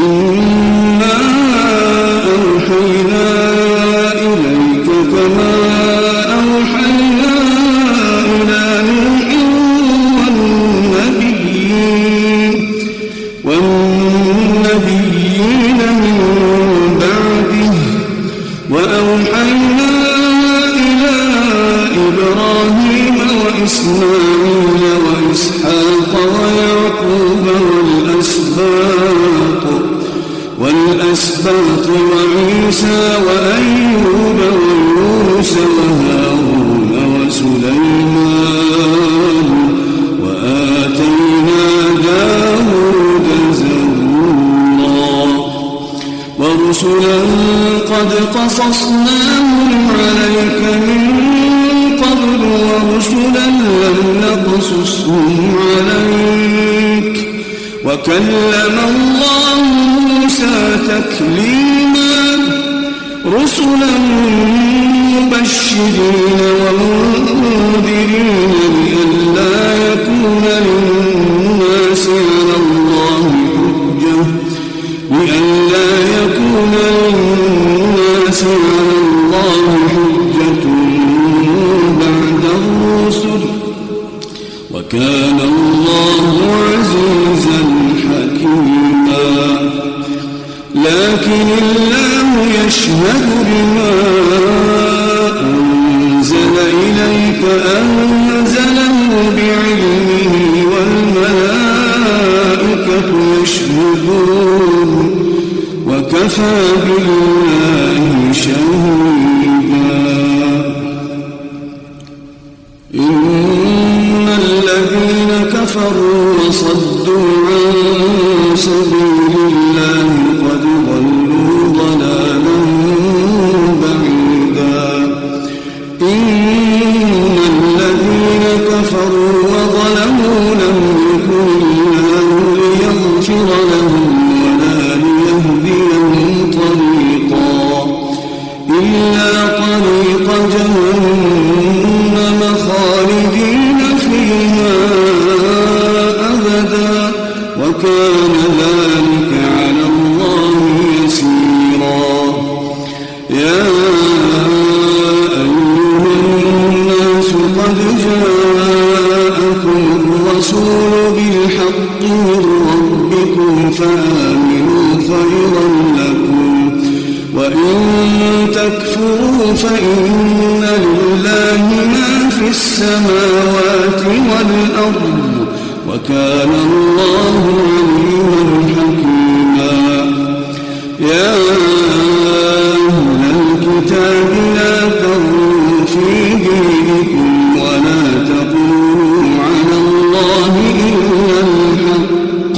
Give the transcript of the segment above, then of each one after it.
إنا أوحينا إليك كما أوحينا إلى نوح والنبيين من بعده وأوحينا إلى إبراهيم وإسماعيل وإسحاق ويعقوب والأسباط وعيسى وأيوب ويونس وهارون وسليمان وآتينا داود زبورا ورسلا قد قصصناهم عليك من قبل ورسلا لم نقصصهم عليك وكلم الله موسى تكليما رسلا مبشرين ومنذرين لئلا يكون للناس على الله حجة بعد الرسل وكان الله عزيزا حكيما لكن الله يشهد بما أنزل إليك أنزله بعلمه والملائكة يشهدون وكفى بالله شهيدا إن الذين كفروا وصدوا عن سبيل الله قد ضلوا ضلالا بعيدا إن الذين كفروا وظلموا لم يكن الله ليغفر لهم ولا ليهديهم طريقا إلا طريق جهنم خالدين فيها أبدا وكان ذلك على الله يسيرا يا أيها الناس قد جاءكم الرسول بالحق من ربكم فآمنوا خيرا لكم وإن تكفروا فإن لله ما في السماوات والأرض وكان الله عليما حكيما يا أهل الكتاب لا تغلوا في دينكم ولا تقولوا على الله إلا الحق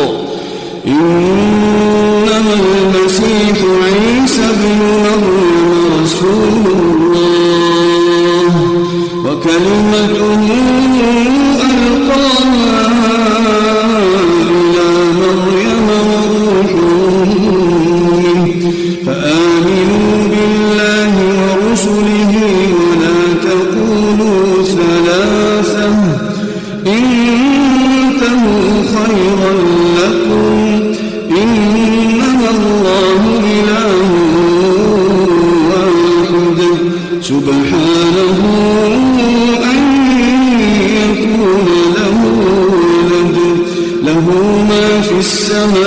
إنما المسيح عيسى بن مريم رسول الله وكلمته ألقاها إلى مريم وروح منه فآمنوا بالله ورسله ولا تقولوا ثلاثة انتهوا خيرا لكم إنما الله إله واحد سبحانه أن يكون له ولد له ما في السماوات